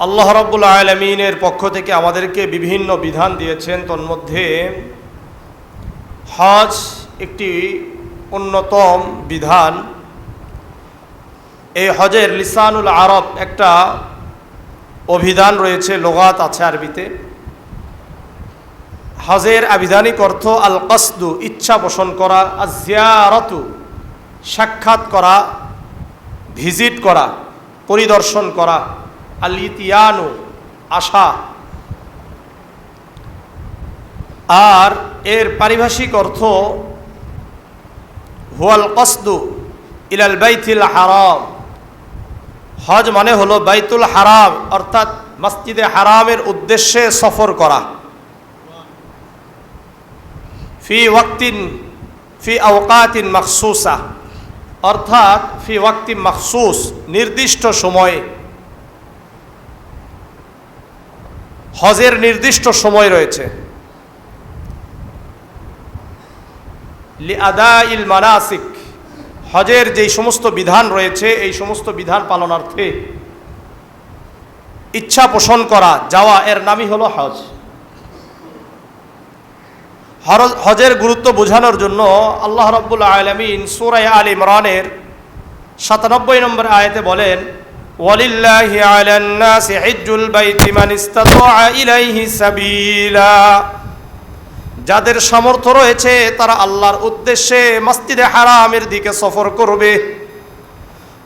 আল্লাহ রাব্বুল আলামিনের পক্ষ থেকে আমাদেরকে বিভিন্ন বিধান দিয়েছেন। তন্মধ্যে হজ একটি অন্যতম বিধান। এই হজের লিসানুল আরব একটা অভিধান রয়েছে, লগাত আছে আরবিতে। হজের আবিধানিক অর্থ আল কসদু, ইচ্ছা পোষণ করা, আজ-জিয়ারাতু, সাক্ষাৎ করা, ভিজিট করা, পরিদর্শন করা, আল ইতিয়ানু, আসা। আর এর পারিভাষিক অর্থ হুয়াল কসদু ইলাল বাইতুল হারাম। হজ মানে হলো বাইতুল হারাম অর্থাৎ মসজিদে হারামের উদ্দেশ্যে সফর করা। ফি ওয়াক্তিন ফি আওকাতিন মখসুসা, অর্থাৎ ফি ওয়াক্তিন মখসুস, নির্দিষ্ট সময়ে। হজের নির্দিষ্ট সময় রয়েছে। লিআদাইল মানাসিক, হজের যেই সমস্ত বিধান রয়েছে এই সমস্ত বিধান পালনার্থে ইচ্ছা পোষণ করা, যাওয়া, এর নামই হলো হজ। হজের গুরুত্ব বোঝানোর জন্য আল্লাহ রাব্বুল আলামিন সূরা আল ইমরানের ৯৭ নম্বর আয়াতে বলেন, ওয়ালিল্লাহি আলান নাসি হিজ্জুল বাইতি মান ইসতাতা ইলাইহি সাবিলা। যাদের সামর্থ্য রয়েছে তারা আল্লাহর উদ্দেশ্যে মসজিদে হারামের দিকে সফর করবে।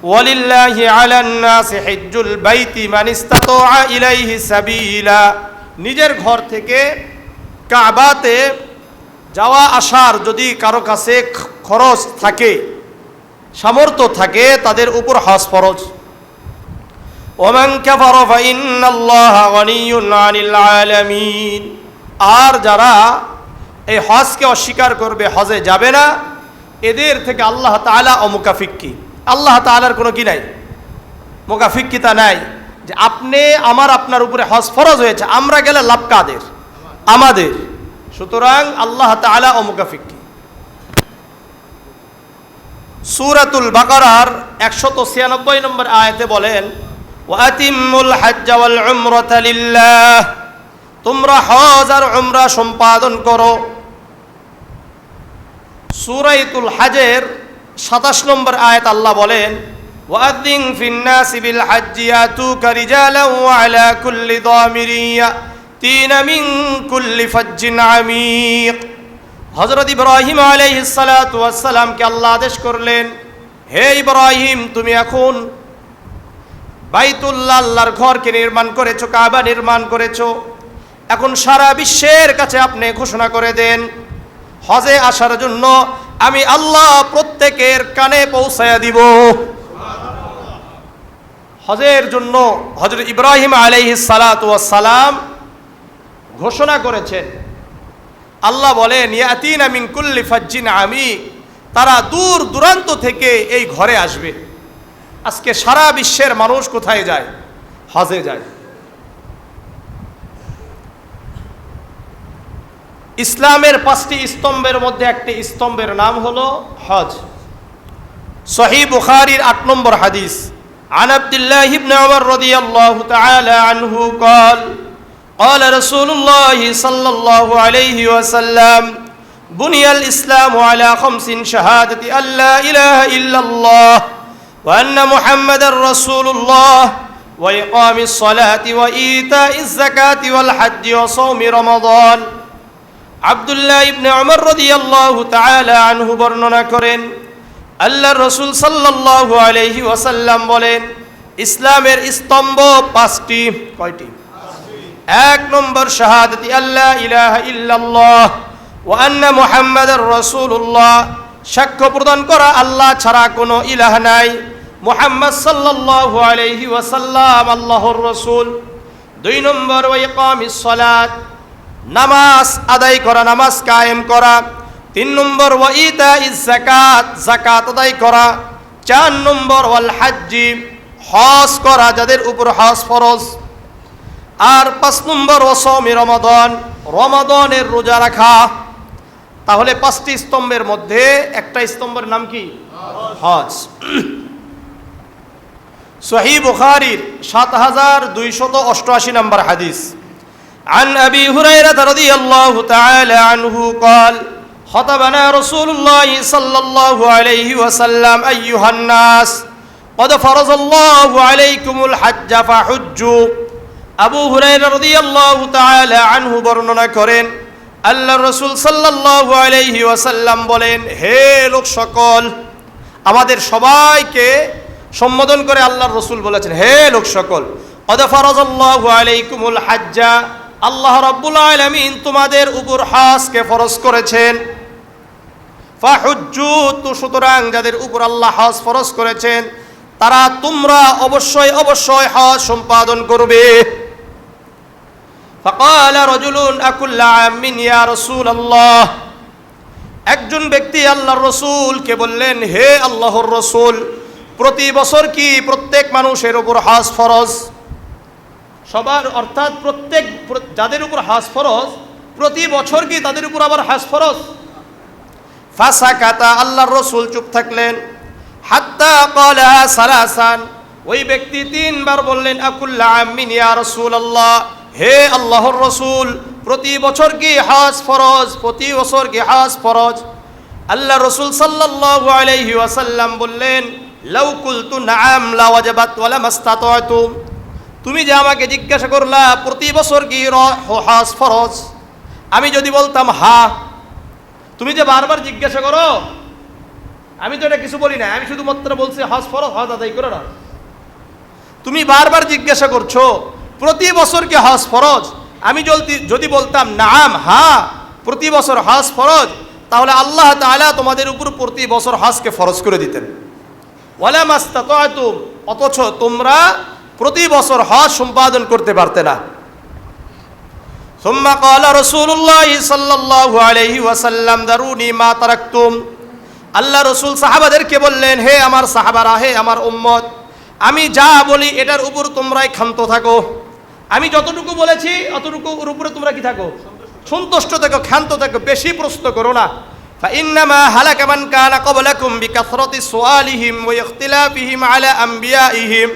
ওয়ালিল্লাহি আলান নাসি হিজ্জুল বাইতি মান ইসতাতা ইলাইহি সাবিলা, নিজের ঘর থেকে কাবাতে যাওয়া আসার যদি কারো কাছে খরচ থাকে, সামর্থ্য থাকে, তাদের উপর হজ ফরজ। ওমান কাফারা ফাইন্নাল্লাহা গনিয়্যুন আনিল আলামিন, আর যারা এই হজকে অস্বীকার করবে, হজে যাবে না, এদের থেকে আল্লাহ তাআলা অমুকাফিক্কি। আল্লাহ তাআলার কোনো কি নাই, মুকাফিক্কিতা নাই যে আপনি আমার আপনার উপরে হজ ফরজ হয়েছে, আমরা গেলে লাভ কাদের? আমাদের। সুতরাং আল্লাহ তাআলা অমুকাফিক্কি। সূরাতুল বাকারার ১৯৬ নম্বর আয়াতে বলেন, ওয়াতিমুল হজ্জ ওয়াল উমরাতা লিল্লাহ, তোমরা হজ আর উমরা সম্পাদন করো। সূরাতুল হজের ২৭ নম্বর আয়াত আল্লাহ বলেন, ওয়াযিন ফিন নাসি বিল হজ্জি ইয়াতুকা রিজালান ওয়া আলা কুল্লি দামিরিন ইয়াতিনা মিন কুল্লি ফাজ্জিন আমিক। হযরত ইব্রাহিম আলাইহিস সালাতু ওয়াস সালামকে আল্লাহ আদেশ করলেন, হে ইব্রাহিম, তুমি এখন বাইতুল্লাহ, আল্লাহর ঘরকে নির্মাণ করেছো, কাবা নির্মাণ করেছো, এখন সারা বিশ্বের কাছে আপনি ঘোষণা করে দেন, হজে আসার জন্য আমি আল্লাহ প্রত্যেকের কানে পৌঁছায়া দিব। হজের জন্য হযরত ইব্রাহিম আলাইহিস সালাতু ওয়াস সালাম ঘোষণা করেছেন। আল্লাহ বলেন, ইয়াতিনা মিন কুল্লি ফাজ্জিন আমিক, তারা দূর দূরান্ত থেকে এই ঘরে আসবে। আজকে সারা বিশ্বের মানুষ কোথায় যায়? হজে যায়। ইসলামের ৫টি স্তম্ভের মধ্যে একটি স্তম্ভের নাম হলো হজ। সহিহ বুখারীর ৮ নম্বর হাদিস, আন আব্দুল্লাহ ইবনে উমর রাদিয়াল্লাহু তাআলা আনহু قال قال رسول الله صلى الله عليه وسلم بني الإسلام على 5 شهادة أن لا إله إلا الله وأن محمدا رسول الله وإقام الصلاة وإيتاء الزكاة والحج وصوم رمضان। আব্দুল্লাহ ইবনে উমর রাদিয়াল্লাহু তাআলা আনহু বর্ণনা করেন, আল্লাহর রাসূল সাল্লাল্লাহু আলাইহি ওয়াসাল্লাম বলেন, ইসলামের স্তম্ভ ৫টি। কয়টি? ১ নম্বর, শাহাদাতি আল্লা ইলাহা ইল্লাল্লাহ ওয়া আন্না মুহাম্মাদার রাসূলুল্লাহ, সাক্ষ্য প্রদান করা আল্লাহ ছাড়া কোনো ইলাহ নাই, মুহাম্মদ সাল্লাল্লাহু আলাইহি ওয়াসাল্লাম আল্লাহর রাসূল। ২ নম্বর, ওয়া ইকামিস সালাত, নামাজ আদায় করা, নামাজ কায়েম করা। ৩ নম্বর, ওয়া ইতাইজ যাকাত, যাকাত আদায় করা। ৪ নম্বর, ওয়াল হাজ্জি, হজ করা, যাদের উপর হজ ফরজ। আর ৫ নম্বর, ওয়া সাওমি রমাদান, রমাদানের রোজা রাখা। তাহলে ৫টি স্তম্ভের মধ্যে একটা স্তম্ভের নাম কি? হজ। সহিহ বুখারীর 7288 নম্বর হাদিস। عن أبي هريرة رضي الله تعالى عنه قال خطبنا رسول الله صلى الله عليه وسلم أيها الناس قد فرض الله عليكم الحج فحجوا। আবু হুরায়রা রাদিয়াল্লাহু তাআলা আনহু বর্ণনা করেন, আল্লাহর রাসূল সাল্লাল্লাহু আলাইহি ওয়াসাল্লাম বলেন, হে লোক সকল, আমাদের সবাইকে সম্বোধন করে আল্লাহর রাসূল বলেছেন, হে লোক সকল, قد فرض الله عليكم الحج, আল্লাহ রাব্বুল আলামিন তোমাদের উপর হজকে ফরজ করেছেন। ফাহুজ্জু, তো সুতরাং যাদের উপর আল্লাহ হজ ফরজ করেছেন তারা তোমরা অবশ্যই অবশ্যই হজ সম্পাদন করবে। ফাকালা রাজুলুন আকুল্লা আমিন ইয়া রাসূলুল্লাহ, একজন ব্যক্তি আল্লাহর রাসূলকে বললেন, হে আল্লাহর রাসূল, প্রতি বছর কি প্রত্যেক মানুষের উপর হজ ফরজ? সবার, অর্থাৎ প্রত্যেক যাদের উপর হজ ফরজ প্রতি বছর কি তাদের উপর আবার হজ ফরজ? ফাসাকাতা, আল্লাহর রাসূল চুপ থাকলেন। হাত্তা ক্বালাহা সালাসান, ওই ব্যক্তি তিনবার বললেন, আকুল্লা আমিন ইয়া রাসূলুল্লাহ, হে আল্লাহর রাসূল, প্রতি বছর কি হজ ফরজ? প্রতি বছর কি হজ ফরজ? আল্লাহ রাসূল সাল্লাল্লাহু আলাইহি ওয়াসাল্লাম বললেন, লাউ কুলতু নাআম লা ওয়াজাবাত ওয়া লামাস্তাতা'তুম, তুমি যে আমাকে জিজ্ঞাসা করলা প্রতি বছর কি হজ ফরজ, আমি যদি বলতাম হ্যাঁ, তুমি যে বারবার জিজ্ঞাসা করো, আমি তো এটা কিছু বলি না, আমি শুধুমাত্র বলছি হজ ফরজ, হজ আদায় করে না। তুমি বারবার জিজ্ঞাসা করছো প্রতি বছর কি হজ ফরজ, আমি যদি বলতাম নাম, হ্যাঁ প্রতি বছর হজ ফরজ, তাহলে আল্লাহ তাআলা তোমাদের উপর প্রতি বছর হজকে ফরজ করে দিতেন। ওয়ালা মাস্তাতা'তুম, অথচ তোমরা প্রতি বছর হজ সম্পাদন করতে পারতে না। সুম্মা ক্বালা রাসূলুল্লাহ সাল্লাল্লাহু আলাইহি ওয়াসাল্লাম দারুনি মা তারাকতুম, আল্লাহ রাসূল সাহাবাদেরকে বললেন, হে আমার সাহাবারা, হে আমার উম্মত, আমি যা বলি এটার উপর তোমরাই ক্ষান্ত থাকো। আমি যতটুকু বলেছি অতটুকুর উপরে তোমরা কি থাকো? সন্তুষ্ট থাকো, ক্ষান্ত থাকো, বেশি প্রশ্ন করো না। ফাইন্নামা হালাকা মান কানা ক্বাবলাকুম বিকাসরাতি সুআলিহিম ওয়া ইখতিলাফিহিম আলা আমবিয়াইহিম,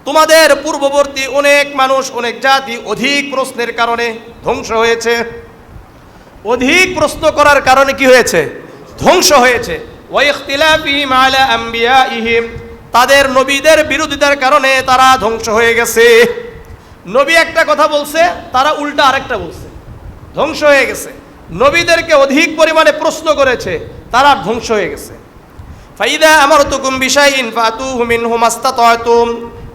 তোমাদের পূর্ববর্তী অনেক মানুষ, অনেক জাতি অধিক প্রশ্নের কারণে ধ্বংস হয়েছে। অধিক প্রশ্ন করার কারণে কি হয়েছে? ধ্বংস হয়েছে। ওয়া ইখতিলাফিহিম আলা আমবিয়াইহিম, তাদের নবীদের বিরোধিতার কারণে তারা ধ্বংস হয়ে গেছে। নবী একটা কথা বলছে, তারা উল্টা আরেকটা বলছে, ধ্বংস হয়ে গেছে। নবীদেরকে অধিক পরিমাণে প্রশ্ন করেছে, তারা ধ্বংস হয়ে গেছে। ফাইদা আমারতুকুম বিশাইইন ফাতুহু মিনহু মাস্তাতা'তুম,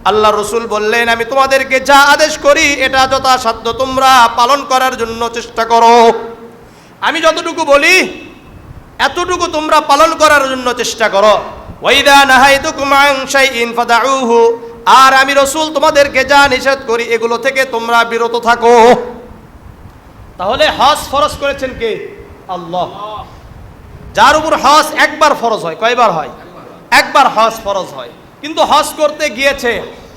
আল্লাহ রাসূল বললেন, আমি তোমাদেরকে যা আদেশ করি এটা যথাসাধ্য তোমরা পালন করার জন্য চেষ্টা করো। আমি যতটুকু বলি এতটুকু তোমরা পালন করার জন্য চেষ্টা করো। ওয়াইদা নাহাইতুকুম আন শাইইন ফাদাউহু, আর আমি রাসূল তোমাদেরকে যা নিষেধ করি এগুলো থেকে তোমরা বিরত থাকো। তাহলে হজ ফরজ করেছেন কে? আল্লাহ। যার উপর হজ একবার ফরজ হয়, কয়বার হয়? একবার হজ ফরজ হয়। কিন্তু হজ করতে গিয়েছে,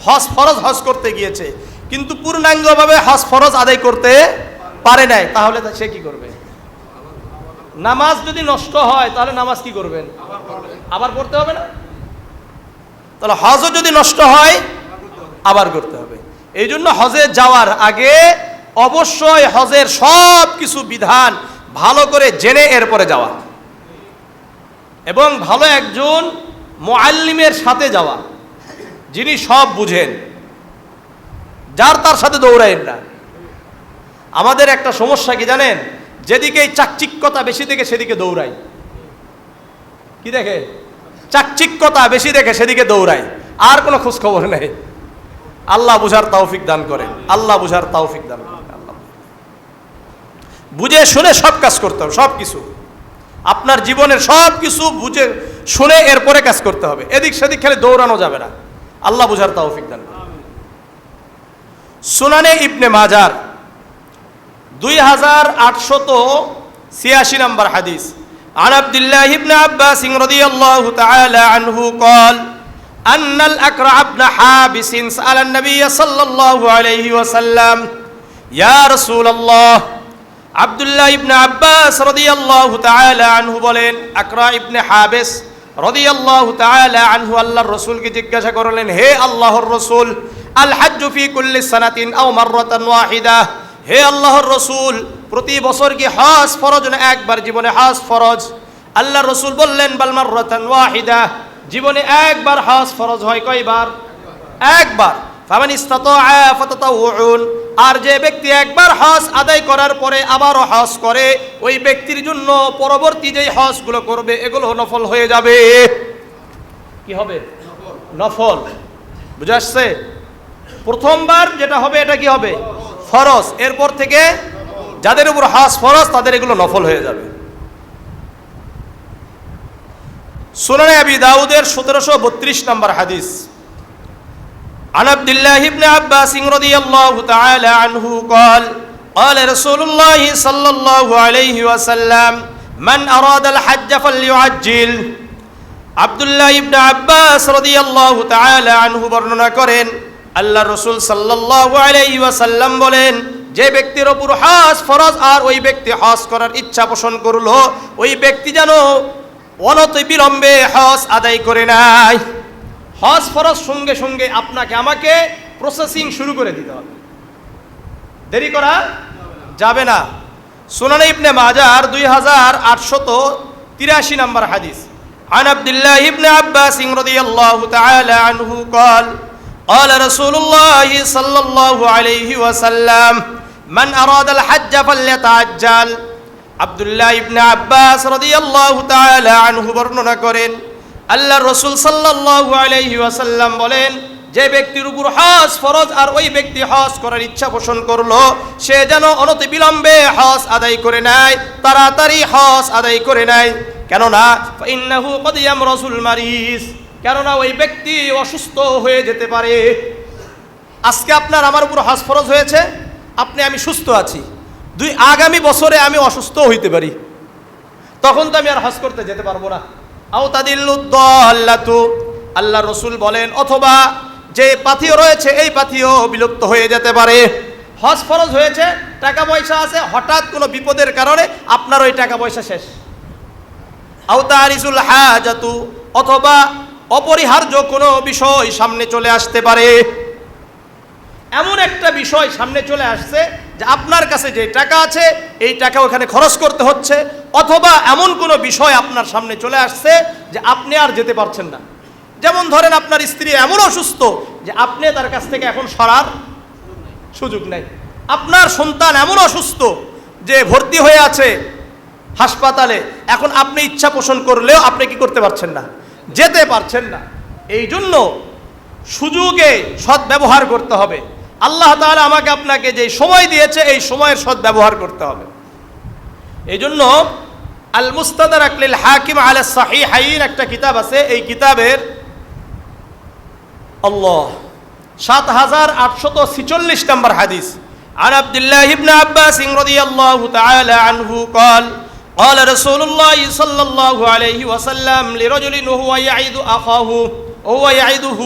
হজ ফরজ হজ করতে গিয়েছে, কিন্তু পূর্ণাঙ্গভাবে হজ ফরজ আদায় করতে পারে নাই, তাহলে সে কি করবে? নামাজ যদি নষ্ট হয় তাহলে নামাজ কি করবেন? আবার পড়তে হবে না? তাহলে হজও যদি নষ্ট হয় আবার করতে হবে। এই জন্য হজে যাওয়ার আগে অবশ্যই হজের সব কিছু বিধান ভালো করে জেনে এরপরে যাওয়া, এবং ভালো একজন মুআল্লিমের সাথে যাওয়া, যিনি সব বুঝেন, যার তার সাথে দৌড়াইন না। আমাদের একটা সমস্যা কি জানেন? যেদিকে চাকচিক্যতা বেশি দেখে সেদিকে দৌড়াই। কি দেখে? চাকচিক্যতা বেশি দেখে সেদিকে দৌড়াই, আর কোনো খোঁজ খবর নেই। আল্লাহ বুঝার তৌফিক দান করেন, আল্লাহ বুঝার তৌফিক দান করেন। আল্লাহ বুঝে শুনে সব কাজ করতে হবে, সব কিছু আপনার জীবনের সব কিছু বুঝে শুনে এরপরে কাজ করতে হবে। এদিক সেদিক খেলে দৌড়ানো যাবে না। আল্লাহ বুঝার তৌফিক দান করেন। সুনানে ইবনে মাজার 2886 নম্বর হাদিস। عن عبد الله بن عباس رضي الله تعالى عنه قال أن الأكرع بن حابس سأل النبي صلى الله عليه وسلم يا رسول الله আব্দুল্লাহ ইবনে আব্বাস রাদিয়াল্লাহু তাআলা আনহু বলেন, আকরা ইবনে হাবিস রাদিয়াল্লাহু তাআলা আনহু আল্লাহর রাসূলকে জিজ্ঞাসা করলেন, হে আল্লাহর রাসূল, আল হাজ্জু ফি কুল্লি সানাতিন আও মাররাতান ওয়াহিদা, হে আল্লাহর রাসূল, প্রতি বছর কি হজ ফরজ না একবার জীবনে হজ ফরজ? আল্লাহর রাসূল বললেন, বাল মাররাতান ওয়াহিদা, জীবনে একবার হজ ফরজ হয়। কয়বার? একবার। ফামান ইসতাতাআ ফাতাতাউউন, আর যে ব্যক্তি একবার হজ আদায় করার পরে আবারও হজ করে, ওই ব্যক্তির জন্য পরবর্তী যেই হজগুলো করবে এগুলো নফল হয়ে যাবে। কি হবে? নফল। বুঝে আসছে? প্রথমবার যেটা হবে এটা কি হবে? ফরজ। এরপর থেকে যাদের উপর হজ ফরজ তাদের এগুলো নফল হয়ে যাবে। সুনানে আবি দাউদের 1732 নম্বর হাদিস। عن عبد الله بن عباس رضي الله تعالى عنه قال قال رسول الله صلى الله عليه وسلم من أراد الحج فليعجل। আব্দুল্লাহ ইবনে আব্বাস রাদিয়াল্লাহু তাআলা আনহু বর্ণনা করেন, আল্লাহ রাসূল সাল্লাল্লাহু আলাইহি ওয়াসাল্লাম বলেন, যে ব্যক্তির উপর হজ ফরজ আর ওই ব্যক্তি হজ করার ইচ্ছা পোষণ করলো, ওই ব্যক্তি যেন অনতি বিলম্বে হজ আদায় করে নাই। হজ ফরজ সঙ্গে সঙ্গে আপনাকে আমাকে প্রসেসিং শুরু করে দিতে হবে, দেরি করা যাবে না। সুনানে ইবনে মাজার 2883 নম্বর হাদিস। عن عبد الله بن عباس رضي الله تعالى عنه قال قال رسول الله صلى الله عليه وسلم من أراد الحج فليتعجل। আব্দুল্লাহ ইবনে আব্বাস রাদিয়াল্লাহু তাআলা আনহু বর্ণনা করেন, আল্লাহর রাসূল সাল্লাল্লাহু আলাইহি ওয়াসাল্লাম বলেন, যে ব্যক্তির উপর হজ ফরজ আর ওই ব্যক্তি হজ করার ইচ্ছা পোষণ করলো, সে যেন অনতি বিলম্বে হজ আদায় করে নেয়, তাড়াতাড়ি হজ আদায় করে নেয়। কেননা ফাইন্নাহু ক্বাদ ইয়ামরাসুল মারিজ, কেননা ওই ব্যক্তি অসুস্থ হয়ে যেতে পারে। আজকে আপনার আমার উপর হজ ফরজ হয়েছে, আমি সুস্থ আছি, আগামী বছরে আমি অসুস্থ হইতে পারি, তখন তো আমি আর হজ করতে যেতে পারবো না। আও তাদিল্লুদ্দাল্লাতু, আল্লাহ রাসূল বলেন, অথবা যে পাথিও রয়েছে এই পাথিও বিলুপ্ত হয়ে যেতে পারে। হজ ফরজ হয়েছে, টাকা পয়সা আছে, হঠাৎ কোনো বিপদের কারণে আপনার ওই টাকা পয়সা শেষ। আও তারিসুল হাজাতু, অথবা অপরিহার্য কোনো বিষয় সামনে চলে আসতে পারে। এমন একটা বিষয় সামনে চলে আসছে যে আপনার কাছে যে টাকা আছে এই টাকা ওখানে খরচ করতে হচ্ছে, অথবা এমন কোনো বিষয় আপনার সামনে চলে আসছে যে আপনি আর যেতে পারছেন না। যেমন ধরেন আপনার স্ত্রী এমন অসুস্থ যে আপনি তার কাছ থেকে এখন সরার সুযোগ নেই। আপনার সন্তান এমন অসুস্থ যে ভর্তি হয়ে আছে হাসপাতালে, এখন আপনি ইচ্ছা পোষণ করলেও আপনি কি করতে পারছেন না, যেতে পারছেন না। এই জন্য সুযোগে সদ্ব্যবহার করতে হবে। আল্লাহ তাআলা আমাকে আপনাকে যে সময় দিয়েছে এই সময়ের সদ্ব্যবহার করতে হবে। এই জন্য আল মুস্তাদরাক লিল হাকিম আলা সাহিহাইন একটা কিতাব আছে, এই কিতাবের 7846 নম্বর হাদিস। عن عبد الله بن عباس رضي الله تعالى عنه قال قال رسول الله صلى الله عليه وسلم لرجل وهو يعيد أخاه وهو يعيده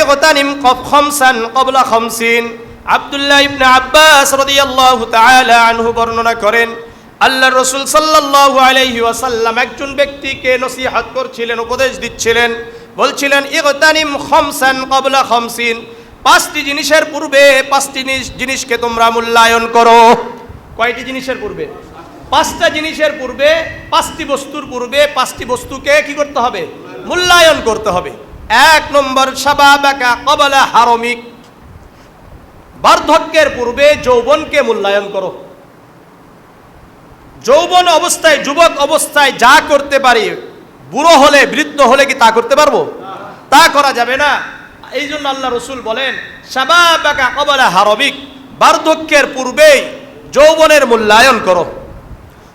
اغتنم خمسا قبل خمسين। আব্দুল্লাহ ইবনে আব্বাস রাদিয়াল্লাহু তাআলা আনহু বর্ণনা করেন, আল্লাহর রাসূল সাল্লাল্লাহু আলাইহি ওয়াসাল্লাম একজন ব্যক্তিকে নসিহত করছিলেন, উপদেশ দিচ্ছিলেন, বলছিলেন, ইগতানিম খামসান ক্বাবলা খামসিন, পাঁচটি জিনিসের পূর্বে পাঁচটি জিনিসকে তোমরা মূল্যায়ন করো। কয়টি জিনিসের পূর্বে? পাঁচটা জিনিসের পূর্বে, পাঁচটি বস্তুর পূর্বে পাঁচটি বস্তুকে কি করতে হবে? মূল্যায়ন করতে হবে। 1 নম্বর, শাবাবাকা ক্বাবলা হারমিক, বার্ধক্যের পূর্বে যৌবনকে মূল্যায়ন করো। যৌবন অবস্থায়, যুবক অবস্থায় যা করতে পারি, বুড়ো হলে বৃদ্ধ হলে কি তা করতে পারবো? তা করা যাবে না। এই জন্য আল্লাহ রাসূল বলেন, শাবাবাকা ক্বাবলা হারমিক, বার্ধক্যের পূর্বেই যৌবনের মূল্যায়ন করো।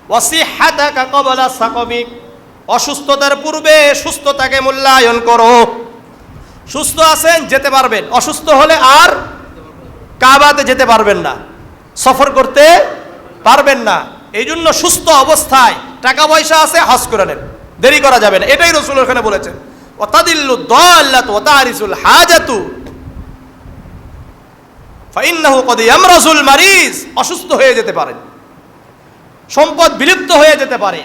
ওয়াসিহাতাকা ক্বাবলা সাকমিক, অসুস্থতার পূর্বে সুস্থতাকে মূল্যায়ন করো। সুস্থ আছেন যেতে পারবেন, অসুস্থ হলে আর কাবাতে যেতে পারবেন না, সফর করতে পারবেন না। এই জন্য সুস্থ অবস্থায় টাকা পয়সা আছে, হজ করে নেন, দেরি করা যাবে না। এটাই রাসূল ওখানে বলেছেন, ওয়াতাদিল্লুদ্দাল্লাতু ওয়াতারিসুল হাজাতু ফাইন্নাহু ক্বাদ ইয়ামরাসুল মারিজ, অসুস্থ হয়ে যেতে পারেন, সম্পদ বিলুপ্ত হয়ে যেতে পারে,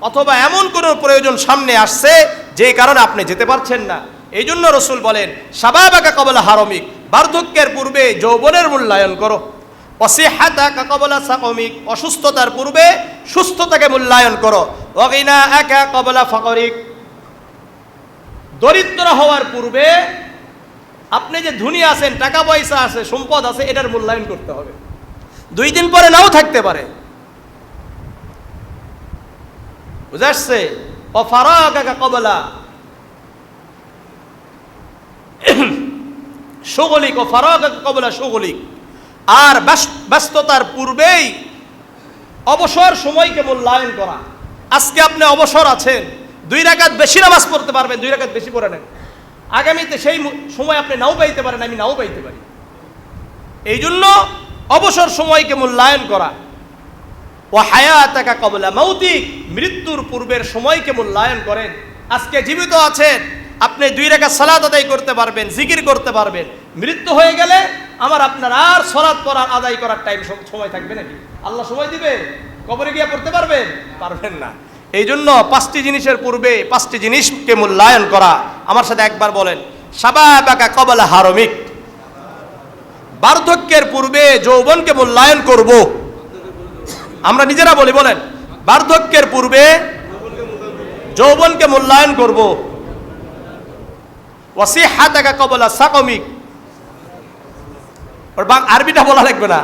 অথবা এমন কোনো প্রয়োজন সামনে আসছে যে কারণে আপনি যেতে পারছেন না। এই জন্য রসুল বলেন শাবাবাকা ক্বাবলা হারমিক, বার্ধক্যের পূর্বে যৌবনের মূল্যায়ন করো। ওয়াসিহাতাকা ক্বাবলা সাকমিক, অসুস্থতার পূর্বে সুস্থতাকে মূল্যায়ন করো। ওয়াগিনাআকা ক্বাবলা ফাকরিক, দরিদ্র হওয়ার পূর্বে আপনি যে ধনী আছেন, টাকা পয়সা আছে, সম্পদ আছে, এটার মূল্যায়ন করতে হবে। 2 দিন পরে নাও থাকতে পারে। বুঝা আসছে? ওয়াফারাগাকা ক্বাবলা শুগলিক, ওয়াফারাগাকা ক্বাবলা শুগলিক, আর ব্যস্ততার পূর্বেই অবসর সময়কে মূল্যায়ন করা। আজকে আপনি অবসর আছেন, 2 রাকাত বেশি নামাজ পড়তে পারবেন, 2 রাকাত বেশি পড়ে নেন। আগামীতে সেই সময় আপনি নাও পাইতে পারেন, আমি নাও পাইতে পারি। এই জন্য অবসর সময়কে মূল্যায়ন করা। ও হায়াতাকা ক্বাবলা মাউতিক, মৃত্যুর পূর্বের সময়কে মূল্যায়ন করেন। আজকে জীবিত আছেন, আপনি 2 রাকাত সালাত আদায় করতে পারবেন, জিকির করতে পারবেন। মৃত্যু হয়ে গেলে আমার আপনার আর সালাত পড়ার আদায় করার টাইম সময় থাকবে নাকি? আল্লাহ সময় দিবে? কবরে গিয়ে পড়তে পারবেন? পারবেন না। এই জন্য 5টি জিনিসের পূর্বে 5টি জিনিসকে মূল্যায়ন করা। আমার সাথে একবার বলেন, শাবাবাকা ক্বাবলা হারমিক, বার্ধক্যের পূর্বে যৌবনকে মূল্যায়ন করব। আমরা নিজেরা বলি, বলেন, বার্ধক্যের পূর্বে যৌবনকে মূল্যায়ন করব। ওয়াসিহাতাকা ক্বাবলা সাকমিক, ওর আরবিটা বলা লাগবে না।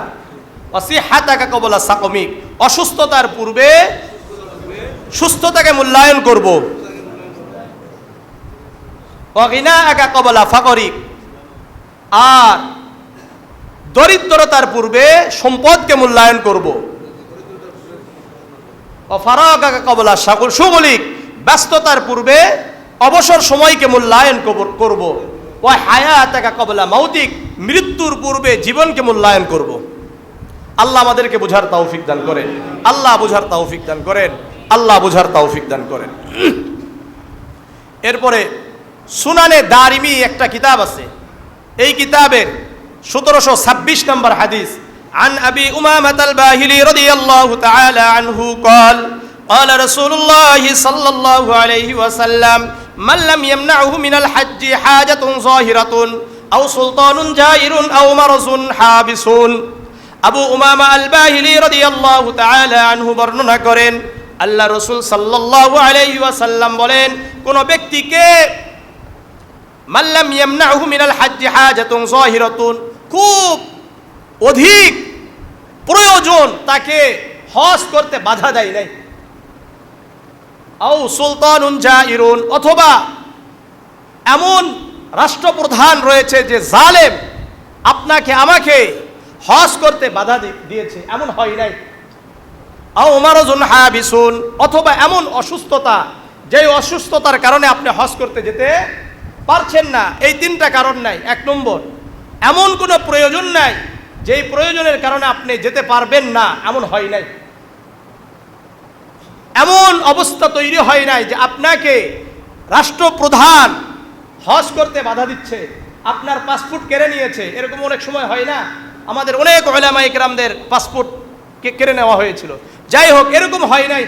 ওয়াসিহাতাকা ক্বাবলা সাকমিক, অসুস্থতার পূর্বে সুস্থতাকে মূল্যায়ন করব। ওয়াগিনাআকা ক্বাবলা ফাকরিক, আর দরিদ্রতার পূর্বে সম্পদকে মূল্যায়ন করব। ওয়াফারাগাকা ক্বাবলা শুগলিক, ব্যস্ততার পূর্বে অবসর সময়কে মূল্যায়ন করব। ওয়া হায়াতাকা ক্বাবলা মাউতিক, মৃত্যুর পূর্বে জীবনকে মূল্যায়ন করব। আল্লাহ আমাদেরকে বুঝার তৌফিক দান করেন, আল্লাহ বুঝার তৌফিক দান করেন, আল্লাহ বুঝার তৌফিক দান করেন। এরপরে সুনানে দারিমি একটা কিতাব আছে, এই কিতাবের 1726 নম্বর হাদিস। عن أبي أمامة الباهلي رضي الله تعالى عنه قال قال رسول الله صلى الله عليه وسلم من لم يمنعه من الحج حاجة ظاهرة أو سلطان جائر أو مرض حابس। আবু উমামা আল বাহিলি রাদিয়াল্লাহু তাআলা আনহু বর্ণনা করেন, আল্লাহ রাসূল সাল্লাল্লাহু আলাইহি ওয়াসাল্লাম বলেন, কোন ব্যক্তিকে মাল্লাম ইয়ামনাহু মিনাল হাজ্জি হাজাতুন যাহিরাতুন, খুব অধিক প্রয়োজন তাকে হজ করতে বাধা দেয় নাই। আও সুলতানুন জাইরুন, অথবা এমন রাষ্ট্রপ্রধান রয়েছে যে জালেম, আপনাকে আমাকে হজ করতে বাধা দিয়েছে, এমন হয় নাই। আও মারাজুন হাবিসুন, অথবা এমন অসুস্থতা, যে অসুস্থতার কারণে আপনি হজ করতে যেতে পারছেন না। এই 3টা কারণ নাই। 1 নম্বর, এমন কোনো প্রয়োজন নাই যেই প্রয়োজনের কারণে আপনি যেতে পারবেন না, এমন হয় নাই। এমন অবস্থা তৈরি হয় নাই যে আপনাকে রাষ্ট্রপ্রধান হজ করতে বাধা দিচ্ছে, আপনার পাসপোর্ট কেড়ে নিয়েছে। এরকম অনেক সময় হয় না? আমাদের অনেক উলামা ইকরামদের পাসপোর্ট কেড়ে নেওয়া হয়েছিল। যাই হোক, এরকম হয় নাই।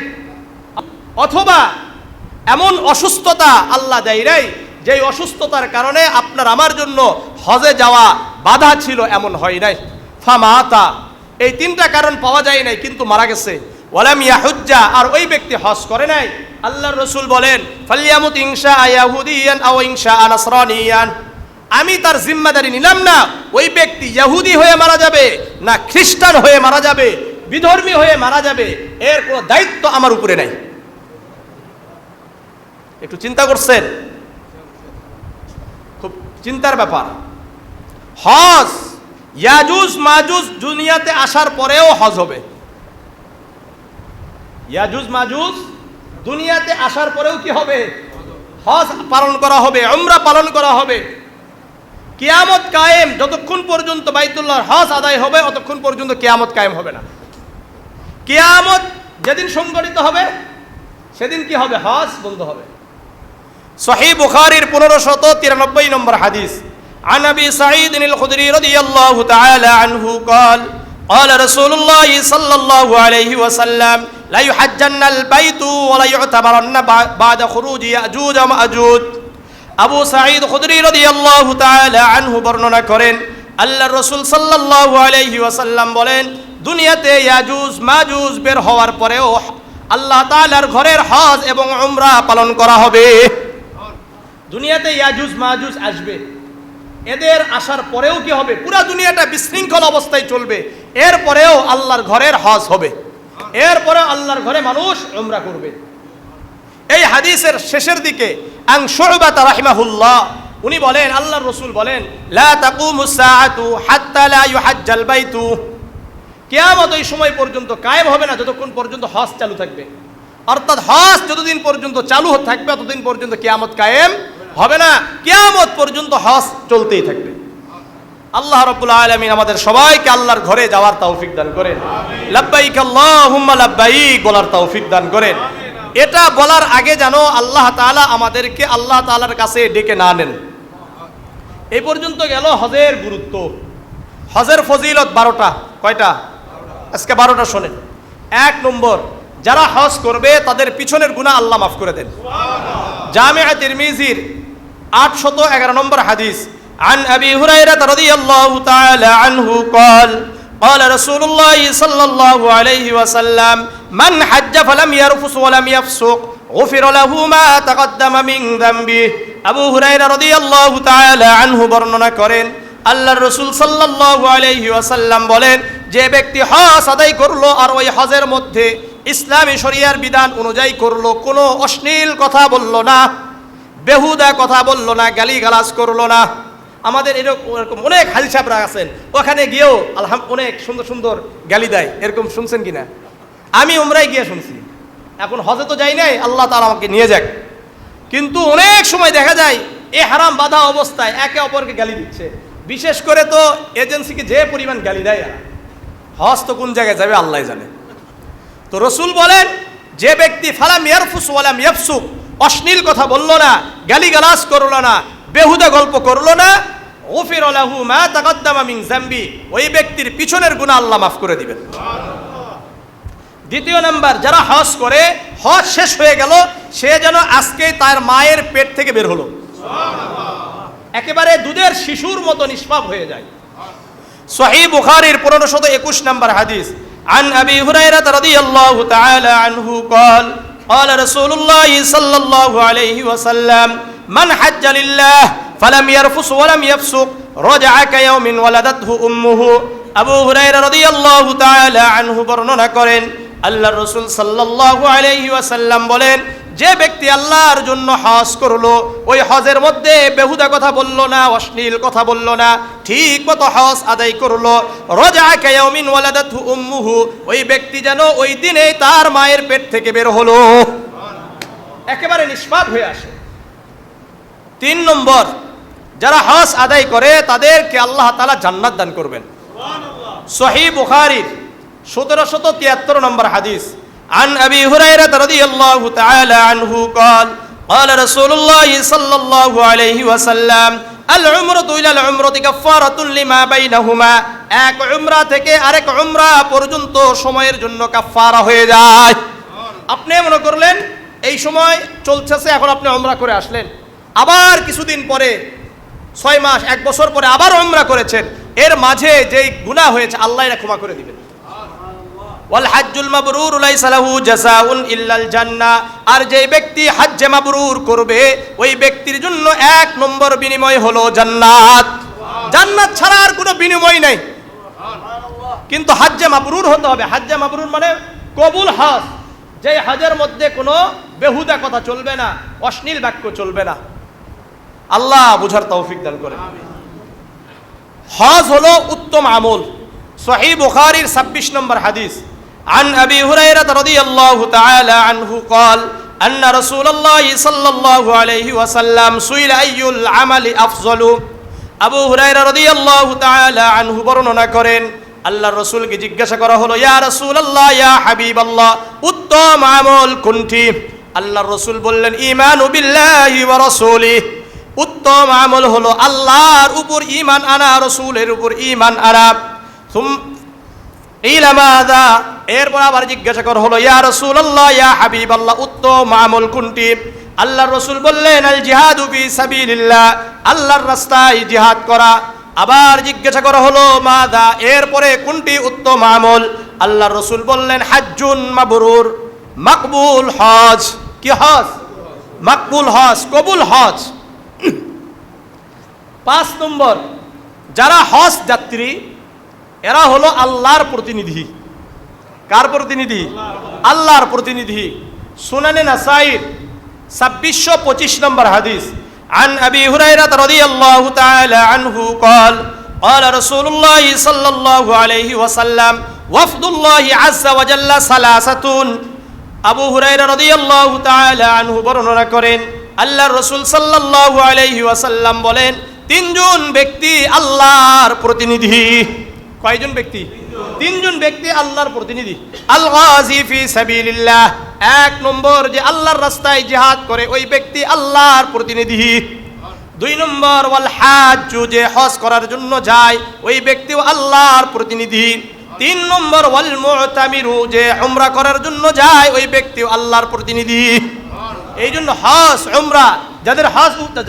অথবা এমন অসুস্থতা আল্লাহ দেয় নাই, যেই অসুস্থতার কারণে আপনার আমার জন্য হজে যাওয়া বাধা ছিল, এমন হয় নাই। ফামাতা, এই 3টা কারণ পাওয়া যায় নাই, কিন্তু মারা গেছে। ওয়ালাম ইয়াহুজ্জা, আর ওই ব্যক্তি হজ করে নাই। আল্লাহর রাসূল বলেন, ফালিয়ামুত ইনশা ইয়াহুদিয়ান আও ইনশা নাসরানিয়ান, আমি তার জিম্মাদারি নিলাম না ওই ব্যক্তি ইহুদি হয়ে মারা যাবে না খ্রিস্টান হয়ে মারা যাবে, বিধর্মী হয়ে মারা যাবে, এর কোনো দায়িত্ব আমার উপরে নাই। একটু চিন্তা করছেন? খুব চিন্তার ব্যাপার। হজ, ইয়াজুজ মাজুজ দুনিয়াতে আসার পরেও হজ হবে। ইয়াজুজ মাজুজ দুনিয়াতে আসার পরেও কি হবে? হজ পালন করা হবে, উমরা পালন করা হবে। কিয়ামত কায়েম, যতক্ষণ পর্যন্ত বাইতুল্লাহর হজ আদায় হবে ততক্ষণ পর্যন্ত কিয়ামত কায়েম হবে না। কিয়ামত যেদিন সংগঠিত হবে সেদিন কি হবে? হজ বন্ধ হবে। সহিহ বুখারীর 1593 নম্বর হাদিস। عن أبي سعيد الخدري رضي الله تعالى عنه قال قال رسول الله صلى الله عليه وسلم লা ইউহাজ্জান্নাল বাইতু ওয়া লা ইউতাবারান্না বা'দা খুরুজি ইয়াজুজ ওয়া মাজুজ। আবু সাঈদ খুদরি রাদিয়াল্লাহু তাআলা আনহু বর্ণনা করেন, আল্লাহর রাসূল সাল্লাল্লাহু আলাইহি ওয়াসাল্লাম বলেন, দুনিয়াতে ইয়াজুজ মাজুজ বের হওয়ার পরেও আল্লাহ তাআলার ঘরের হজ এবং উমরা পালন করা হবে। দুনিয়াতে ইয়াজুজ মাজুজ আসবে, এদের আসার পরেও কি হবে? পুরা দুনিয়াটা বিশৃঙ্খল অবস্থায় চলবে, এরপরেও আল্লাহর ঘরের হজ হবে, এরপরে আল্লাহর ঘরে মানুষ উমরা করবে। এই হাদিসের শেষের দিকে আন শু'বা রাহিমাহুল্লাহ উনি বলেন, আল্লাহর রাসূল বলেন, লা তাকুমুস সাআতু হাত্তা লা ইউহাজ্জাল বাইতু, কিয়ামত ওই সময় পর্যন্ত কায়েম হবে না যতক্ষণ পর্যন্ত হজ চালু থাকবে। অর্থাৎ হজ যতদিন পর্যন্ত চালু থাকবে ততদিন পর্যন্ত কিয়ামত কায়েম হবে না, কিয়ামত পর্যন্ত হজ চলতেই থাকবে। আল্লাহ রাব্বুল আলামিন আমাদের সবাইকে আল্লাহর ঘরে যাওয়ার তৌফিক দান করেন, লাব্বাইক আল্লাহুম্মা লাব্বাইক বলার তৌফিক দান করেন। এটা বলার আগে যেন আল্লাহ তাআলা আমাদেরকে আল্লাহ তাআলার কাছে ডেকে না নেন। এই পর্যন্ত গেল হজের গুরুত্ব। হজের ফজিলত 12টা। কয়টা? আজকে 12টা শোনেন। 1 নম্বর, যারা হজ করবে তাদের পিছনের গুনাহ আল্লাহ মাফ করে দেন। জামিআ তিরমিজির 811 নম্বর হাদিস, عن أبي هريرة رضي الله تعالى عنه قال قال رسول الله صلى الله عليه وسلم من حج فلم يرفث ولم يفسق غفر له ما تقدم من ذنبه। আবু হুরায়রা রাদিয়াল্লাহু তাআলা আনহু বর্ণনা করেন, আল্লাহর রাসূল সাল্লাল্লাহু আলাইহি ওয়াসাল্লাম বলেন, যে ব্যক্তি হজ আদায় করলো আর ওই হজের মধ্যে ইসলামী শরিয়ার বিধান অনুযায়ী করলো, কোনো অশ্লীল কথা বলল না, বেহুদা কথা বলল না, গালিগালাজ করলো না। আমাদের এরকম অনেক হাজি সাহেবরা আছেন, ওখানে গিয়েও অনেক সুন্দর সুন্দর গালি দেয়, এরকম শুনছেন কিনা? আমি উমরায় গিয়ে শুনছি, এখন হজে তো যাই নাই, আল্লাহ তাআলা আমাকে নিয়ে যাক। কিন্তু অনেক সময় দেখা যায় এ হারাম বাধা অবস্থায় একে অপরকে গালি দিচ্ছে, বিশেষ করে তো এজেন্সিকে যে পরিমাণ গালি দেয়, হজ তো কোন জায়গায় যাবে আল্লাহ জানে। তো রাসূল বলেন, যে ব্যক্তি ফালাম ইয়ারফুস ওয়ালাম ইয়াফসুক, অশ্লীল কথা বলল না, গালিগালাজ করলো না, বেহুদা গল্প করলো না, গুফির লাহু মা তাকাদ্দামা মিন যামবি, ওই ব্যক্তির পিছনের গুনাহ আল্লাহ মাফ করে দিবেন। দ্বিতীয় নাম্বার, যারা হজ করে হজ শেষ হয়ে গেল, সে যেন আজকে তার মায়ের পেট থেকে বের হলো, একেবারে দুধের শিশুর মতো নিষ্পাপ হয়ে যায়। সহিহ বুখারীর 1521 নম্বর হাদিস, عن أبي هريرة رضي الله تعالى عنه قال قال رسول الله صلى الله عليه وسلم من حج لله فلم يرفث ولم يفسق رجع كيوم ولدته أمه। আবু হুরায়রা রাদিয়াল্লাহু তাআলা আনহু বর্ণনা করেন, আল্লাহর রাসূল সাল্লাল্লাহু আলাইহি ওয়াসাল্লাম বলেন, যে ব্যক্তি আল্লাহর জন্য হজ করলো, ওই হজের মধ্যে বেহুদা কথা বলল না, অশ্লীল কথা বলল না, ঠিক মতো হজ আদায় করলো, রাজা কায়াউমিন ওয়ালাদাতহু উম্মুহু, ওই ব্যক্তি যেন ওই দিনে তার মায়ের পেট থেকে বের হলো, একেবারে নিষ্পাপ হয়ে আসে। 3 নম্বর, যারা হজ আদায় করে তাদেরকে আল্লাহ তাআলা জান্নাত দান করবেন। সহিহ বুখারীর 1773 নম্বর হাদিস, عن أبي هريرة رضي الله تعالى عنه قال قال رسول الله صلى الله عليه وسلم العمرة إلى العمرة كفارة لما بينهما। এক উমরা থেকে আরেক উমরা পর্যন্ত সময়ের জন্য কাফারা হয়ে যায়। আপনি মনে করলেন এই সময় চলছে, এখন আপনি উমরা করে আসলেন, আবার কিছুদিন পরে 6 মাস 1 বছর পরে আবার উমরা করেছেন, এর মাঝে যেই গুনাহ হয়েছে আল্লাহ এটা ক্ষমা করে দিবেন। ওয়াল হাজ্জুল মাবরুর লাইসা লাহু জাযাউন ইল্লাল জান্নাহ, আর যে ব্যক্তি হজ্জে মাবরুর করবে ওই ব্যক্তির জন্য 1 নম্বর বিনিময় হলো জান্নাত। জান্নাত ছাড়া আর কোনো বিনিময় নাই। কিন্তু হজ্জে মাবরুর হতে হবে। হজ্জে মাবরুর মানে কবুল হজ, যে হজের মধ্যে কোনো বেহুদা কথা চলবে না, অশ্লীল বাক্য চলবে না। আল্লাহ বুঝার তৌফিক দান করেন। হজ হলো উত্তম আমল। সহিহ বুখারীর 26 নম্বর হাদিস, عن أبي هريرة رضي الله تعالى عنه قال أن رسول الله صلى الله عليه وسلم سئل أي العمل أفضل। আবু হুরায়রা রাদিয়াল্লাহু তাআলা আনহু বর্ণনা করেন, আল্লাহর রাসূলকে জিজ্ঞাসা করা হলো, ইয়া রাসূলুল্লাহ, ইয়া হাবিবাল্লাহ, উত্তম আমল কোনটি? আল্লাহর রাসূল বললেন, ঈমানু বিল্লাহি ওয়া রাসূলিহি, উত্তম আমল হলো আল্লাহর উপর ঈমান আনা, রাসূলের উপর ঈমান আনা। ইলা মাযা, এরপর আবার জিজ্ঞাসা করা হলো, ইয়া রাসূলুল্লাহ, ইয়া হাবিবাল্লাহ, উত্তম আমল কোনটি? আল্লাহর রাসূল বললেন, আল জিহাদু ফি সাবিলিল্লাহ, আল্লাহর রাস্তায় জিহাদ করা। আবার জিজ্ঞাসা করা হলো, মাদা, এরপরে কোনটি উত্তম আমল? আল্লাহর রাসূল বললেন, হাজ্জুন মাবরুর, মাকবুল হজ। কি হজ? মাকবুল হজ, কবুল হজ। 5 নম্বর, যারা হজ যাত্রী এরা হলো আল্লাহর প্রতিনিধি। কার প্রতিনিধি? আল্লাহর প্রতিনিধি। সুনানে নাসাঈর 2625 নম্বর হাদিস, عن أبي هريرة رضي الله تعالى عنه قال قال رسول الله صلى الله عليه وسلم وفد الله عز وجل ثلاثة। আবু হুরায়রা রাদিয়াল্লাহু তাআলা আনহু বর্ণনা করেন, আল্লাহর রাসূল সাল্লাল্লাহু আলাইহি ওয়াসাল্লাম বলেন, 3 জন ব্যক্তি আল্লাহর প্রতিনিধি। কয়জন ব্যক্তি? 3 জন ব্যক্তি আল্লাহর প্রতিনিধি। আল গাজী ফি সাবিলিল্লাহ, 1 নম্বর, যে আল্লাহর রাস্তায় জিহাদ করে ওই ব্যক্তি আল্লাহর প্রতিনিধি। 2 নম্বর, ওয়াল হাজ্জু, যে হজ করার জন্য যায় ওই ব্যক্তিও আল্লাহর প্রতিনিধি। 3 নম্বর, ওয়াল মুতামিরু, যে উমরা করার জন্য যায় ওই ব্যক্তিও আল্লাহর প্রতিনিধি। এই জন্য হজ উমরা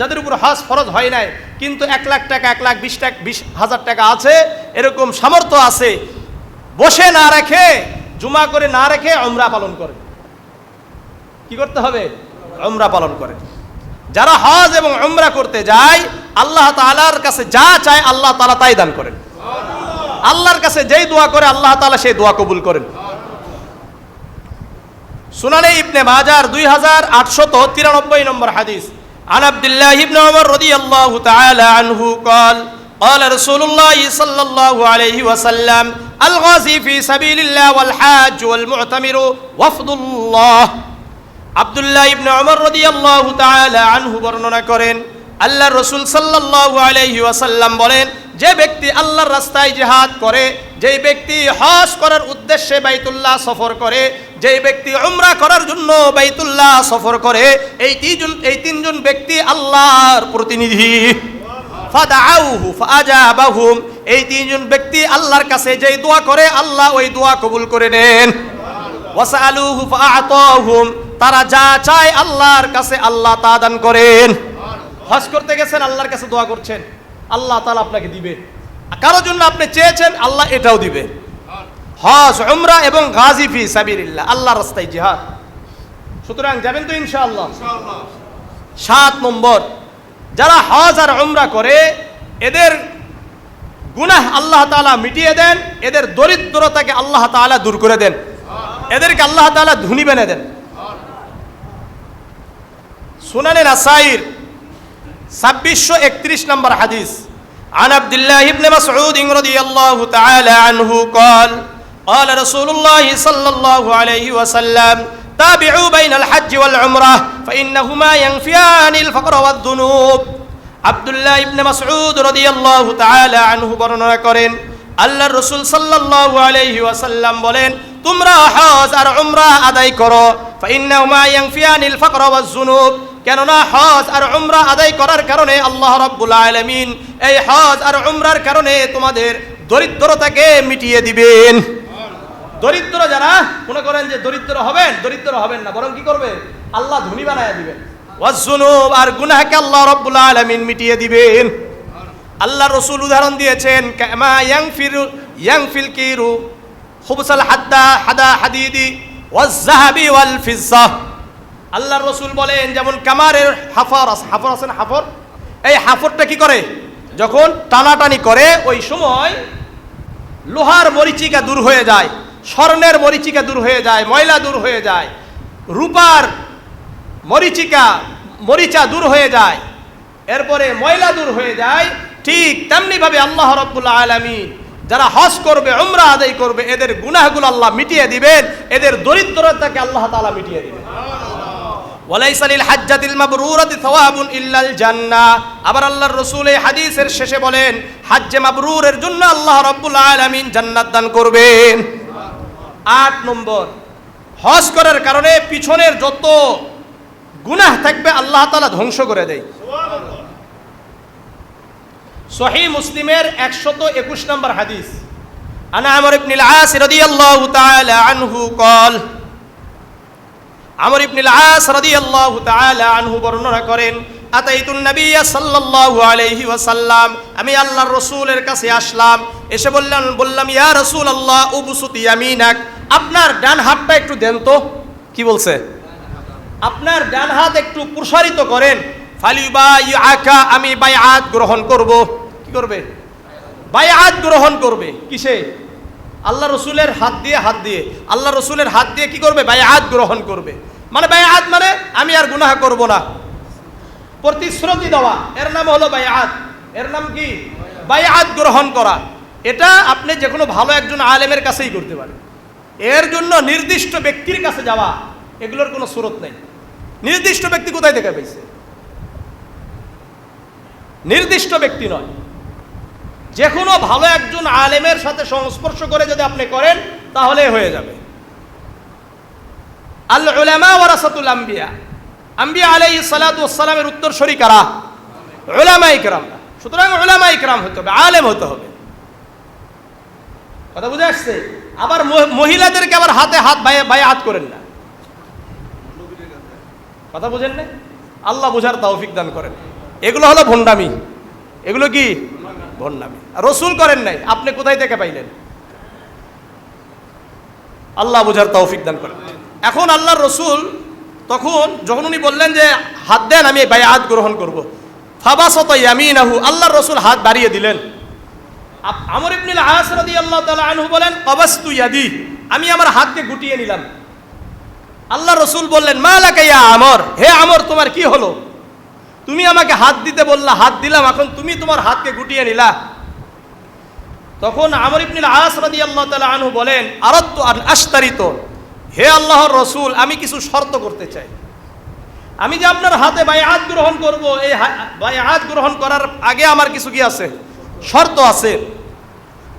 যাদের উপর হজ ফরজ হয় নাই কিন্তু 1 লাখ টাকা 1,20,000 টাকা আছে, এরকম সামর্থ্য আছে, বসে না রেখে, জুমা করে না রেখে উমরা পালন করে। কি করতে হবে? উমরা পালন করে। যারা হজ এবং উমরা করতে যায় আল্লাহ তাআলার কাছে যা চায় আল্লাহ তাআলা তাই দান করেন। আল্লাহর কাছে যেই দোয়া করে আল্লাহ তাআলা সেই দোয়া কবুল করেন। সুনানে ইবনে মাজার 2893 নম্বর হাদিস, عن عبد الله بن عمر رضي الله تعالى عنه قال قال رسول الله صلى الله عليه وسلم الغازي في سبيل الله والحاج والمعتمر وفد الله। আব্দুল্লাহ ইবনে উমর রাদিয়াল্লাহু তাআলা আনহু বর্ণনা করেন, আল্লাহর রাসূল সাল্লাল্লাহু আলাইহি ওয়াসাল্লাম বলেন, যে ব্যক্তি আল্লাহর রাস্তায় জিহাদ করে, যেই ব্যক্তি হজ করার উদ্দেশ্যে বাইতুল্লাহ সফর করে, যেই ব্যক্তি উমরা করার জন্য বাইতুল্লাহ সফর করে, এই 3 জন ব্যক্তি আল্লাহর প্রতিনিধি। ফাদাউহু ফাআজাবাহুম, এই 3 জন ব্যক্তি আল্লাহর কাছে যেই দোয়া করে আল্লাহ ওই দোয়া কবুল করে নেন। ওয়াসালুহু ফাআতাহুম, তারা যা চায় আল্লাহর কাছে আল্লাহ তা দান করেন। হজ করতে গেছেন, আল্লাহর কাছে দোয়া করছেন, আল্লাহ তাআলা আপনাকে দিবে। কারোর জন্য আপনি চেয়েছেন, আল্লাহ এটাও দিবে। হজ, উমরা এবং গাজী ফি সাবিলিল্লাহ, আল্লাহর রাস্তায় জিহাদ। সুতরাং যাবেন তো ইনশাআল্লাহ? 7 নম্বর, যারা হজ আর উমরা করে এদের গুনাহ আল্লাহ তাআলা মিটিয়ে দেন, এদের দরিদ্রতাকে আল্লাহ তাআলা দূর করে দেন, এদেরকে আল্লাহ তাআলা ধনী বানিয়ে দেন। সুনানে নাসাঈর 2631 নম্বর হাদিস, عن عبد الله بن مسعود رضي الله تعالى عنه قال قال رسول الله صلى الله عليه وسلم تابعوا بين الحج والعمرة فإنهما ينفيان الفقر والذنوب। আব্দুল্লাহ ইবনে মাসউদ রাদিয়াল্লাহু তাআলা আনহু বর্ণনা করেন, আল্লাহর রাসূল সাল্লাল্লাহু আলাইহি ওয়াসাল্লাম বলেন, তোমরা হজ আর উমরা আদায় করো, ফাইন্নাহুমা ইয়ানফিয়ানিল ফাকর ওয়াজ যুনুব, কেননা হজ আর উমরা আদায় করার কারণে আল্লাহ রাব্বুল আলামিন এই হজ আর উমরার কারণে তোমাদের দরিদ্রতাকে মিটিয়ে দিবেন। দরিদ্র যারা মনে করেন যে দরিদ্র হবেন না, বরং কি করবে? আল্লাহ ধনী বানায়া দিবেন। ওয়াজ যুনুব, আর গুনাহকে আল্লাহ রাব্বুল আলামিন মিটিয়ে দিবেন। আল্লাহ রাসূল উদাহরণ দিয়েছেন, কামা ইয়ানফিল কিরু খুবসাল হাদা হাদিদি ওয়াজ যাহাবি ওয়াল ফিজ্জা। আল্লাহর রাসূল বলেন, যেমন কামারের হাফর আছে না, হাফর, এই হাফরটা কি করে? যখন টানাটানি করে ওই সময় লোহার মরিচিকা দূর হয়ে যায়, স্বর্ণের মরিচিকা দূর হয়ে যায়, ময়লা দূর হয়ে যায়, রূপার মরিচা দূর হয়ে যায়, এরপরে ময়লা দূর হয়ে যায়। ঠিক তেমনি ভাবে আল্লাহ রাব্বুল আলামিন যারা হজ করবে, উমরা আদায় করবে, এদের গুনাহগুলো আল্লাহ মিটিয়ে দিবেন, এদের দরিদ্রতাকে আল্লাহ তাআলা মিটিয়ে দিবেন। ওয়ালাইসা লিল হাজ্জাতিল মাবরুরাতি সাওয়াবুন ইল্লাল জান্নাহ। আবার আল্লাহর রাসূল এই হাদিসের শেষে বলেন, হজ্জে মাবরুরের জন্য আল্লাহ রাব্বুল আলামিন জান্নাত দান করবেন। 8 নম্বর, হজ করার কারণে পিছনের যত গুনাহ থাকবে আল্লাহ তাআলা ধ্বংস করে দেয়। সহিহ মুসলিমের 121 নম্বর হাদিস, আন আমর ইবনে আল-আস রাদিয়াল্লাহু তাআলা আনহু قال আমর ইবনে আল-আস রাদিয়াল্লাহু তাআলা আনহু বর্ণনা করেন আতাইতুন নবিয়্য সাল্লাল্লাহু আলাইহি ওয়াসাল্লাম, আমি আল্লাহর রাসূলের কাছে আসলাম, এসে বললাম ইয়া রাসূলুল্লাহ উবসুত ইয়ামিনাক, আপনার ডান হাতটা একটু দেন তো। কি বলছে? আপনার ডান হাত একটু প্রসারিত করেন। ফালিবাইআকা, আমি বায়আত গ্রহণ করব। কি করবে? বায়আত গ্রহণ করবে। কিসে? আল্লাহ রসুলের হাত দিয়ে আল্লাহ রসুলের হাত দিয়ে কি করবে? বায়আত গ্রহণ করবে। মানে বায়আত মানে আমি আর গুনাহ করব না, প্রতিশ্রুতি দেওয়া, এর নাম হলো বায়আত। এর নাম কি? বায়আত গ্রহণ করা। এটা আপনি যে কোনো ভালো একজন আলেমের কাছেই করতে পারেন। এর জন্য নির্দিষ্ট ব্যক্তির কাছে যাওয়া, এগুলোর কোনো সুরত নেই। নির্দিষ্ট ব্যক্তি কোথায় থেকে পেয়েছে? নির্দিষ্ট ব্যক্তি নয়, যে কোনো ভালো একজন আলেমের সাথে সংস্পর্শ করে যদি আপনি করেন তাহলে হয়ে যাবে। আল উলামা ওয়ারাসাতুল আম্বিয়া, আম্বিয়া আলাইহিস সালাতু ওয়াস সালামের উত্তরসূরি কারা? উলামায়ে কেরাম। সুতরাং উলামায়ে কেরাম হতে হবে, আলেম হতে হবে। কথা বুঝে আসছে? আবার মহিলাদেরকে আবার হাতে হাত বায়আত করেন না। কথা বুঝেন না? আল্লাহ বুঝার তৌফিক দান করেন। এগুলো হলো ভণ্ডামি। এগুলো কি? ভণ্ডামি। রসুল করেন নাই, আপনি কোথায় থেকে পাইলেন? আল্লাহ বুঝার তৌফিক দান করেন। এখন আল্লাহর রসুল তখন যখন উনি বললেন যে হাত দেন, আমি বায়আত গ্রহণ করব, ফাবাসাত ইয়ামিনাহু, আল্লাহর রসুল হাত বাড়িয়ে দিলেন। আমর ইবনে আল-আস রাদিয়াল্লাহু তাআলা আনহু বলেন কাবাস্তু ইয়াদি, আমি আমার হাতকে গুটিয়ে নিলাম। আল্লাহ রসুল বললেন মা লাকা ইয়া আমর, হে আমর তোমার কি হলো? তুমি আমাকে হাত দিতে বললা, হাত দিলাম, এখন তুমি তোমার হাতকে গুটিয়ে নিলা। তখন আমর ইবনে আল-আস রাদিয়াল্লাহু তাআলা আনহু বলেন আরাদতু আন আশতারিত, হে আল্লাহর রসুল আমি কিছু শর্ত করতে চাই। আমি যে আপনার হাতে বায়আত গ্রহণ করব, এই বায়আত গ্রহণ করার আগে আমার কিছু কি আছে? শর্ত আছে।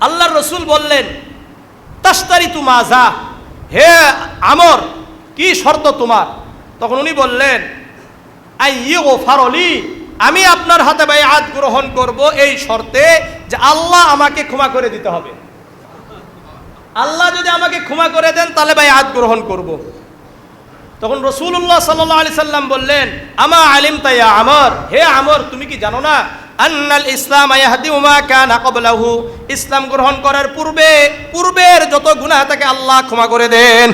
আল্লাহর রসুল বললেন তাশতারিতু মাজা, হে আমর কি শর্ত তোমার? তখন উনি বললেন আইয়ুগফারলি, আমি আপনার হাতে বায়আত গ্রহণ করব এই শর্তে যে আল্লাহ আমাকে ক্ষমা করে দিতে হবে। আল্লাহ যদি আমাকে ক্ষমা করে দেন তাহলে বায়আত গ্রহণ করব। তখন রাসূলুল্লাহ সাল্লাল্লাহু আলাইহি সাল্লাম বললেন আমা আলিমতা ইয়া আমর, হে আমর তুমি কি জানো না আন্নাল ইসলাম ইয়াহদিউ মা কানা ক্বাবলাহু, ইসলাম গ্রহণ করার পূর্বের যত গুনাহ তাকে আল্লাহ ক্ষমা করে দেন।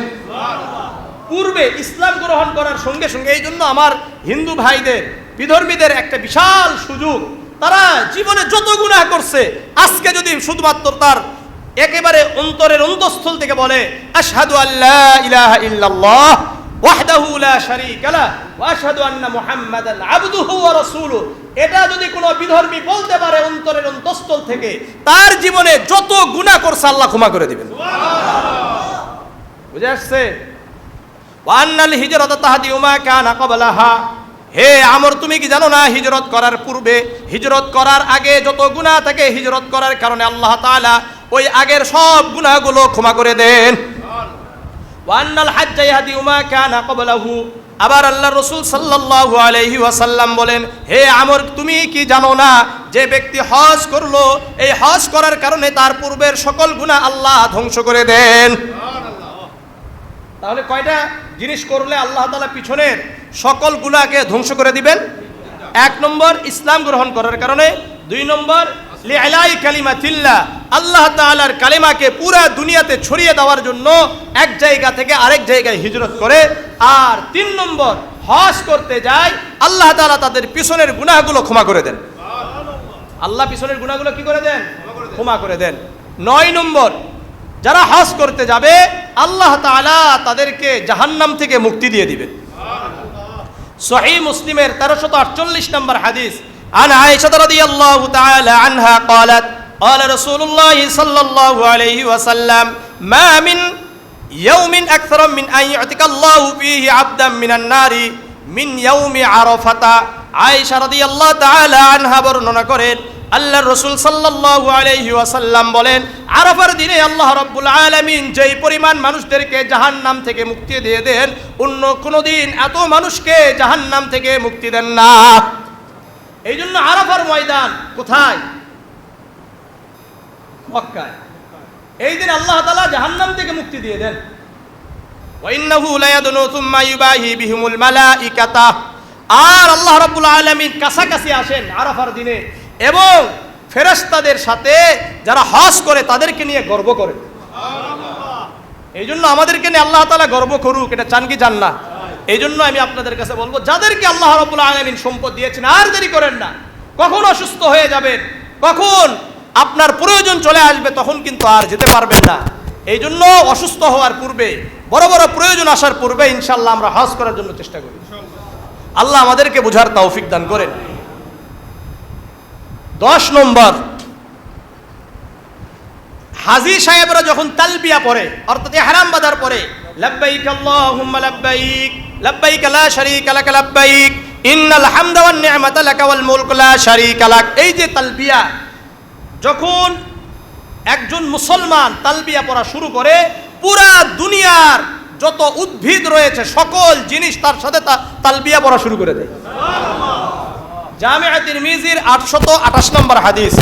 পূর্বে ইসলাম গ্রহণ করার সঙ্গে সঙ্গে, এই জন্য আমার হিন্দু ভাইদের, বিধর্মীদের একটা বিশাল সুযোগ, তারা জীবনে যত গুনাহ করছে আজকে যদি শুধুমাত্র তার একেবারে অন্তরের অন্তঃস্থল থেকে বলে আশহাদু আল্লা ইলাহা ইল্লাল্লাহ ওয়াহদাহু লা শারীকা লাহ ওয়া আশহাদু আন্না মুহাম্মাদান আবদুহু ওয়া রাসূলুহু, এটা যদি কোনো বিধর্মী বলতে পারে অন্তরের অন্তঃস্থল থেকে, তার জীবনে যত গুনাহ করছে আল্লাহ ক্ষমা করে দিবেন। বুঝে আসছে? ওয়ান্নাল হিজরাত তাহদিউ মা কানা ক্বাবলাহা, হে আমর তুমি কি জানো না হিজরত করার পূর্বে, হিজরত করার আগে যত গুনাহ থাকে হিজরত করার কারণে আল্লাহ তাআলা ওই আগের সব গুনাহগুলো ক্ষমা করে দেন। ওয়ান্নাল হাজ্জা ইয়াহদিউ মা কানা ক্বাবলাহু, আবার আল্লাহর রাসূল সাল্লাল্লাহু আলাইহি ওয়াসাল্লাম বলেন হে আমর তুমি কি জানো না যে ব্যক্তি হজ করলো, এই হজ করার কারণে তার পূর্বের সকল গুনাহ আল্লাহ ধ্বংস করে দেন। তাহলে কয়টা জিনিস করলে আল্লাহ তাআলা পিছনের সকল গুনাহকে ধ্বংস করে দিবেন? এক নম্বর ইসলাম গ্রহণ করার কারণে, দুই নম্বর লিআলাই কালিমাতিল্লাহ, আল্লাহ তাআলার কালেমাকে পুরা দুনিয়াতে ছড়িয়ে দেওয়ার জন্য এক জায়গা থেকে আরেক জায়গায় হিজরত করে, আর তিন নম্বর হজ করতে যায় আল্লাহ তাআলা তাদের পিছনের গুনাহগুলো ক্ষমা করে দেন। আল্লাহ পিছনের গুনাহগুলো কি করে দেন? ক্ষমা করে দেন। ৯ নম্বর, যারা হজ করতে যাবে আল্লাহ তাআলা তাদেরকে জাহান্নাম থেকে মুক্তি দিয়ে দিবেন। সহিহ মুসলিমের 1348 নম্বর হাদিস, আন আয়েশা রাদিয়াল্লাহু তাআলা আনহা قالت قال رسول الله صلى الله عليه وسلم ما من يوم أكثر من أن يعتق الله فيه عبدا من النار من يوم عرفة। আয়েশা রাদিয়াল্লাহু তাআলা আনহা বর্ণনা করেন আল্লাহর রাসূল সাল্লাল্লাহু আলাইহি ওয়াসাল্লাম বলেন আরাফার দিনে আল্লাহ রাব্বুল আলামিন যেই পরিমাণ মানুষদেরকে জাহান্নাম থেকে মুক্তি দিয়ে দেন, অন্য কোনো দিন এত মানুষকে জাহান্নাম থেকে মুক্তি দেন না। এই জন্য আরাফার ময়দান কোথায়? মক্কায়। এই দিন আল্লাহ তাআলা জাহান্নাম থেকে মুক্তি দিয়ে দেন। ওয়া ইন্নাহু লায়াদনু সুম্মা ইউবাহি বিহিমুল মালাইকাতা, আর আল্লাহ রাব্বুল আলামিন কাছাকাছি আসেন আরাফার দিনে এবং ফেরেশতাদের সাথে যারা হজ করে তাদেরকে নিয়ে গর্ব করে। এই জন্য আমাদেরকে নিয়ে আল্লাহ তাআলা গর্ব করুক, এটা চান কি চান না? এই জন্য আমি আপনাদের কাছে বলবো, যাদেরকে আল্লাহ রাব্বুল আলামিন সম্পদ দিয়েছেন আর দেরি করেন না। কখন অসুস্থ হয়ে যাবেন, কখন আপনার প্রয়োজন চলে আসবে, তখন কিন্তু আর যেতে পারবেন না। এই জন্য অসুস্থ হওয়ার পূর্বে, বড় বড় প্রয়োজন আসার পূর্বে ইনশাআল্লাহ আমরা হজ করার জন্য চেষ্টা করি। আল্লাহ আমাদেরকে বুঝার তৌফিক দান করেন। 10 নম্বর, হাজী সাহেবরা যখন তালবিয়া পড়ে অর্থাৎ ইহরাম বাঁধার পরে লাব্বাইক আল্লাহুম্মা লাব্বাইক লাব্বাইক লা শারীকা লাক লাব্বাইক ইন্নাল হামদা ওয়ান নি'মাতা লাকা ওয়াল মুলকু লা শারীকা লাক, এই যে তালবিয়া, যখন একজন মুসলমান তালবিয়া পড়া শুরু করে, পুরা দুনিয়ার যত উদ্ভিদ রয়েছে সকল জিনিস তার সাথে তালবিয়া পড়া শুরু করে দেয়। জামিআ তিরমিজির 828 নম্বর হাদিস,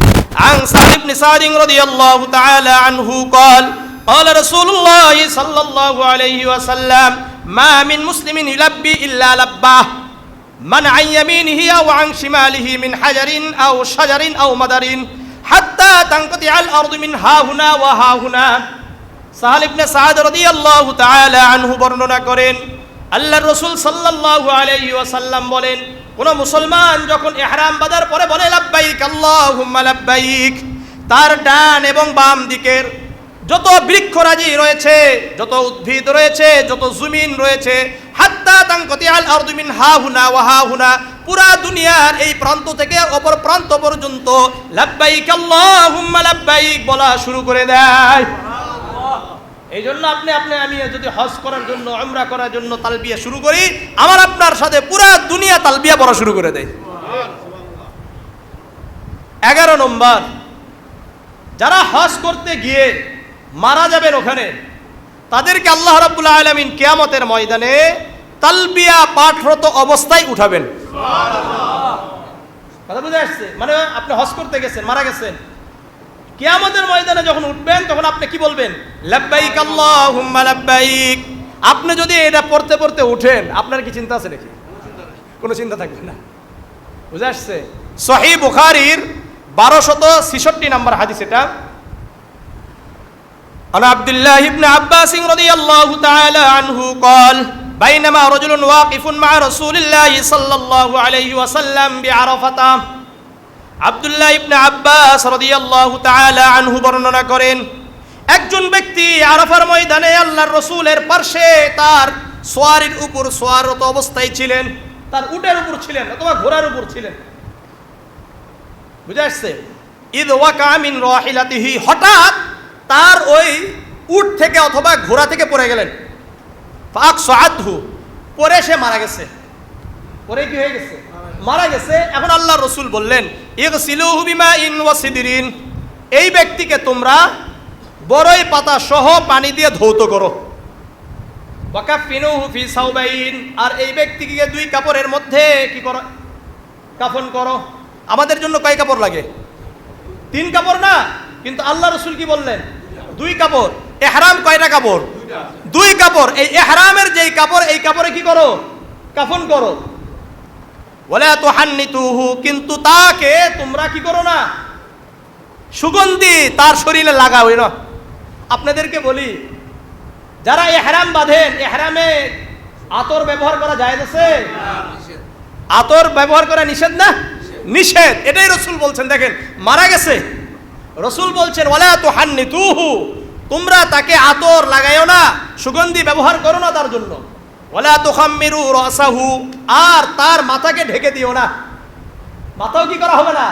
আন সা'দ ইবনে সা'দ রাদিয়াল্লাহু তাআলা আনহু قال قال رسول الله صلى الله عليه وسلم ما من مسلم يلبي الا لباه من عن يمينه او عن شماله من حجر او شجر او مدر حتى تنقطع الارض من ها هنا وها هنا। সাহাল ইবনে সা'দ রাদিয়াল্লাহু তাআলা আনহু বর্ণনা করেন, আল্লাহর রাসূল সাল্লাল্লাহু আলাইহি ওয়াসাল্লাম বলেন, কোন মুসলমান যখন ইহরাম বাঁধার পরে বলে লাব্বাইক আল্লাহুম্মা লাব্বাইক, তার ডান এবং বাম দিকের যত বৃক্ষরাজি রয়েছে, যত উদ্ভিদ রয়েছে, যত জমিন রয়েছে, হাত্তা তানকাতিয়াল আরদু মিন হা হুনা ওয়া হা হুনা, পুরা দুনিয়ার এই প্রান্ত থেকে অপর প্রান্ত পর্যন্ত লাব্বাইক আল্লাহুম্মা লাব্বাইক বলা শুরু করে দেয়। এই জন্য আমি যদি হজ করার জন্য, উমরা করার জন্য তালবিয়া শুরু করি, আমার আপনার সাথে পুরা দুনিয়া তালবিয়া পড়া শুরু করে দেয়। 11 নম্বর, যারা হজ করতে গিয়ে মারা যাবেন ওখানে, তাদেরকে আল্লাহ রাব্বুল আলামিন কিয়ামতের ময়দানে তালবিয়া পাঠরত অবস্থায় উঠাবেন। কথা বুঝে আসছে? মানে আপনি হজ করতে গেছেন, মারা গেছেন, কিয়ামতের ময়দানে যখন উঠবেন তখন আপনি কি বলবেন? লাব্বাইক আল্লাহুম্মা লাব্বাইক। আপনি যদি এটা পড়তে পড়তে উঠেন, আপনার কি চিন্তা আছে নাকি? কোনো চিন্তা থাকবে না। বুঝে আসছে? সহিহ বুখারীর 1266 নম্বর হাদিস এটা। আন আব্দুল্লাহ ইবনে আব্বাস রাদিয়াল্লাহু তাআলা আনহু قال بينما رجل واقف مع رسول الله صلى الله عليه وسلم بعرفة। আব্দুল্লাহ ইবনে আব্বাস রাদিয়াল্লাহু তাআলা আনহু বর্ণনা করেন, একজন ব্যক্তি আরাফার ময়দানে আল্লাহর রাসূলের পাশে তার সোয়ারির উপর সোয়ারত অবস্থায় ছিলেন, তার উটের উপর ছিলেন অথবা ঘোড়ার উপর ছিলেন। বুঝে আসছে? ইদ ওয়াকা মিন রাহিলাতিহি, হঠাৎ তার ওই উট থেকে অথবা ঘোড়া থেকে পড়ে গেলেন। ফাকসাআতহু, পরে সে মারা গেছে। পরে কি হয়ে গেছে? মারা গেছে। এখন আল্লাহর রাসূল বললেন, ইগসিলুহু বিমাইন ওয়া সিদরিন, এই ব্যক্তিকে তোমরা বড়ই পাতা সহ পানি দিয়ে ধৌত করো। ওয়াকাফিনুহু ফি সাওবাইন, আর এই ব্যক্তিকে 2 কাপড়ের মধ্যে কি করো? কাফন করো। আমাদের জন্য কয় কাপড় লাগে? 3 কাপড় না, কিন্তু আল্লাহ রাসূল কি বললেন? 2 কাপড়। ইহরাম কয়টা কাপড়? 2 কাপড়। এই ইহরামের যেই কাপড়, এই কাপড়ে কি করো? কাফন করো। ওয়ালা তুহান্নিতুহু, কিন্তু তাকে তোমরা কি করো না? সুগন্ধি তার শরীরে লাগাও না। আপনাদেরকে বলি, যারা ইহরাম বাঁধেন, ইহরামে আতর ব্যবহার করা জায়েজ আছে? আতর ব্যবহার করা নিষেধ না? নিষেধ। এটাই রাসূল বলছেন। দেখেন, মারা গেছে, রাসূল বলছেন ওয়ালা তুহান্নিতুহু, তোমরা তাকে আতর লাগাইও না, সুগন্ধি ব্যবহার করো না তার জন্য। ওয়ালা তুখাম্মিরু রাসাহু, আর তার মাথাকে ঢেকে দিও না। মাথাও কি করা হবে না?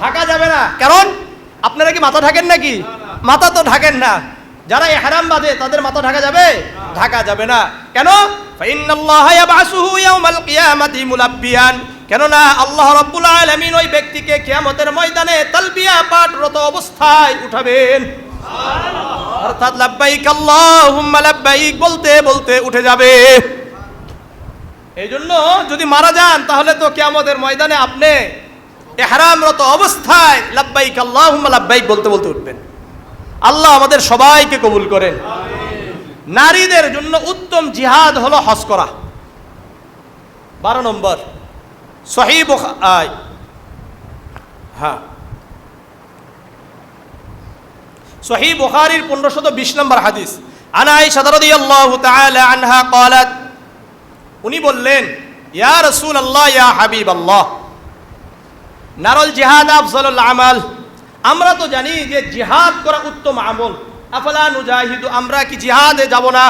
ঢাকা যাবে না। কারণ আপনারা কি মাথা ঢাকেন নাকি? মাথা তো ঢাকেন না। যারা ইহরাম বাঁধে তাদের মাথা ঢাকা যাবে? ঢাকা যাবে না। কেন? ফাইন্নাল্লাহা ইয়াবআসুহু ইয়াউমাল কিয়ামাতি মুলাব্বিয়ান, কেননা আল্লাহ রাব্বুল আলামিন ওই ব্যক্তিকে কিয়ামতের ময়দানে তালবিয়া পাঠরত অবস্থায় উঠাবেন। অর্থাৎ লাব্বাইক আল্লাহুম্মা লাব্বাইক বলতে বলতে উঠে যাবে। এই জন্য যদি মারা যান তাহলে তো কিয়ামতের ময়দানে আপনি ইহরামরত অবস্থায় লাব্বাইক আল্লাহুম্মা লাব্বাইক বলতে বলতে উঠবেন। আল্লাহ আমাদের সবাইকে কবুল করেন। নারীদের জন্য উত্তম জিহাদ হলো হজ করা। 12 নম্বর সহিহ বুখারী, সহিহ বুখারীর 1520 নম্বর হাদিস, আনা আয়েশা রাদিয়াল্লাহু তাআলা আনহা ক্বালাত, উনি বললেন, ইয়া রাসূলুল্লাহ ইয়া হাবিবাল্লাহ, নারল জিহাদ আফজালুল আমাল, আমরা তো জানি যে জিহাদ করা উত্তম আমল, আফালা নুজাহিদু, আমরা কি জিহাদে যাব না?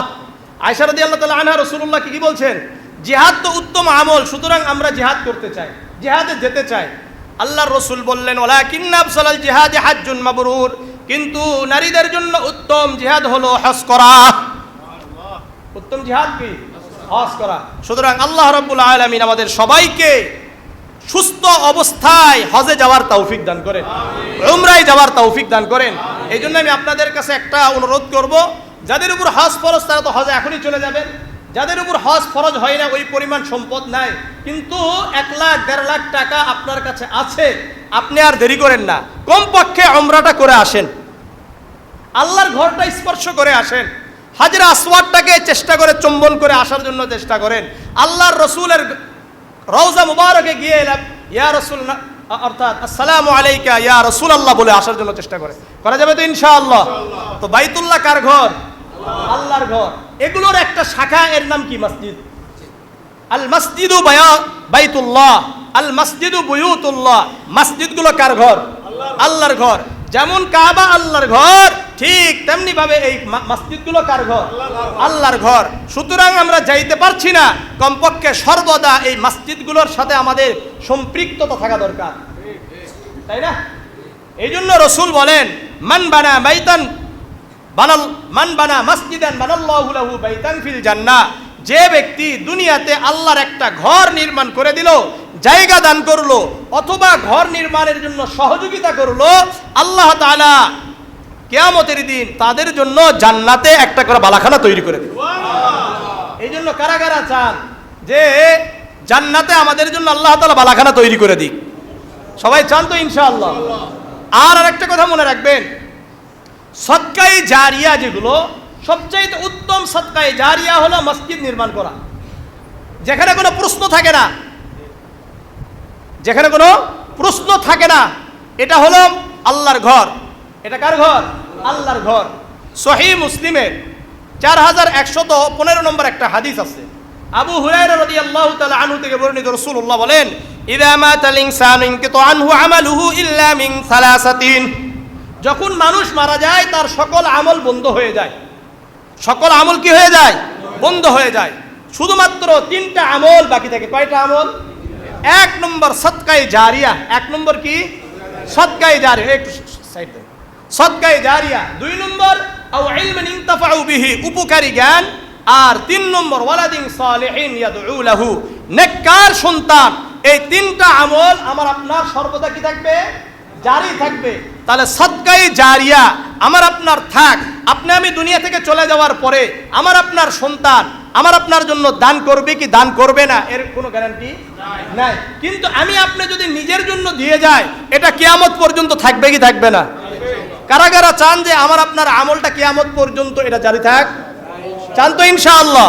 আয়েশা রাদিয়াল্লাহু তাআলা আনহা রাসূলুল্লাহ কি বলছেন? জিহাদ তো উত্তম আমল, সুতরাং আমরা জিহাদ করতে চাই, জিহাদে যেতে চাই। আল্লাহর রাসূল বললেন, ওয়ালাকিন্না আফসালাল জিহাদি হাজ্জুন মাবরুর, কিন্তু নারীদের জন্য উত্তম জিহাদ হলো হজ করা। উত্তম জিহাদ কি? হজ করা। সুতরাং আল্লাহ রাব্বুল আলামিন আমাদের সবাইকে সুস্থ অবস্থায় হজে যাওয়ার তৌফিক দান করেন, উমরায় যাওয়ার তৌফিক দান করেন। এই জন্য আমি আপনাদের কাছে একটা অনুরোধ করব, যাদের উপর হজ ফরজ তারা তো হজে এখনই চলে যাবেন। যাদের উপর হজ ফরজ হয় না, ওই পরিমাণ সম্পদ নাই, কিন্তু 1 লাখ 1.5 লাখ টাকা আপনার কাছে আছে, আপনি আর দেরি করেন না, কমপক্ষে উমরাটা করে আসেন, আল্লাহর ঘরটা স্পর্শ করে আসেন, হাজরে আসওয়াদটাকে চেষ্টা করে চুম্বন করে আসার জন্য চেষ্টা করেন, আল্লাহর রাসূলের রওজা মুবারকে গিয়ে ইয়া রাসূল, অর্থাৎ আসসালামু আলাইকা ইয়া রাসূলুল্লাহ বলে আসার জন্য চেষ্টা করা যাবে তো ইনশাআল্লাহ। তো বাইতুল্লাহ কার ঘর? আল্লাহর ঘর। এগুলোর একটা শাখা, এর নাম কি? মসজিদ। আল মসজিদু বাইতুল্লাহ, আল মসজিদু বুয়ুতুল্লাহ। মসজিদগুলো কার ঘর? আল্লাহর ঘর। যেমন কাবা আল্লাহর ঘর, ঠিক তেমনি ভাবে এই মসজিদগুলো কার ঘর? আল্লাহর ঘর। সুতরাং আমরা যাইতে পারছি না, কমপক্ষে সর্বদা এই মসজিদগুলোর সাথে আমাদের সম্পৃক্ততা থাকা দরকার, তাই না? এই জন্য রাসূল বলেন, মান বানা বাইতান মান বানা মসজিদান বানাল্লাহু লাহু বাইতান ফিল জান্নাহ, যে ব্যক্তি দুনিয়াতে আল্লাহর একটা ঘর নির্মাণ করে দিল, জায়গা দান করলো, অথবা ঘর নির্মাণের জন্য সহযোগিতা করলো, আল্লাহ তাআলা কিয়ামতের দিন তাদের জন্য জান্নাতে একটা করে বালাখানা তৈরি করে দিবে। এই জন্য কারা কারা চান যে জান্নাতে আমাদের জন্য আল্লাহ তাআলা বালাখানা তৈরি করে দিক? সবাই চান তো ইনশাআল্লাহ। আর আরেকটা কথা মনে রাখবেন, সদকায়ে জারিয়া যেগুলো, সবচাইতে উত্তম সদকায়ে জারিয়া হলো মসজিদ নির্মাণ করা, যেখানে কোনো প্রশ্ন থাকে না, যেখানে কোনো প্রশ্ন থাকে না, এটা হলো আল্লাহর ঘর। এটা কার ঘর? আল্লাহর ঘর। সহিহ মুসলিমের 4115 নম্বর একটা হাদিস আছে, আবু হুরায়রা রাদিয়াল্লাহু তাআলা আনহু থেকে বর্ণিত, রাসূলুল্লাহ বলেন, ইযা মাতাল ইনসানু ইনকিতু আনহু আমালুহু ইল্লা মিন সালাসাতিন, যখন মানুষ মারা যায় তার সকল আমল বন্ধ হয়ে যায়। সকল আমল কি হয়ে যায়? বন্ধ হয়ে যায়। শুধুমাত্র 3টা আমল বাকি থাকে। কয়টা আমল? 1 নম্বর সদকায়ে জারিয়া। 1 নম্বর কি? সদকায়ে জারিয়া। একটু সাইড দেন। সদকায়ে জারিয়া। 2 নম্বর আও ইলমান ইনতাফাউ বিহি, উপকারী জ্ঞান। আর 3 নম্বর ওয়ালাদিন সালিহিন ইয়াদউ লাহু, নেককার সন্তান। এই 3টা আমল আমার আপনার সর্বদা কি থাকবে? জারি থাকবে। তাহলে সদকায়ে জারিয়া আমার আপনার থাক, আপনি আমি দুনিয়া থেকে চলে যাওয়ার পরে আমার আপনার সন্তান আমার আপনার জন্য দান করবে কি দান করবে না, এর কোনো গ্যারান্টি নাই। কিন্তু আমি আপনি যদি নিজের জন্য দিয়ে যায়, এটা কিয়ামত পর্যন্ত থাকবে কি থাকবে না? কারা কারা চান যে আমার আপনার আমলটা কিয়ামত পর্যন্ত এটা জারি থাক? চান তো ইনশাআল্লাহ।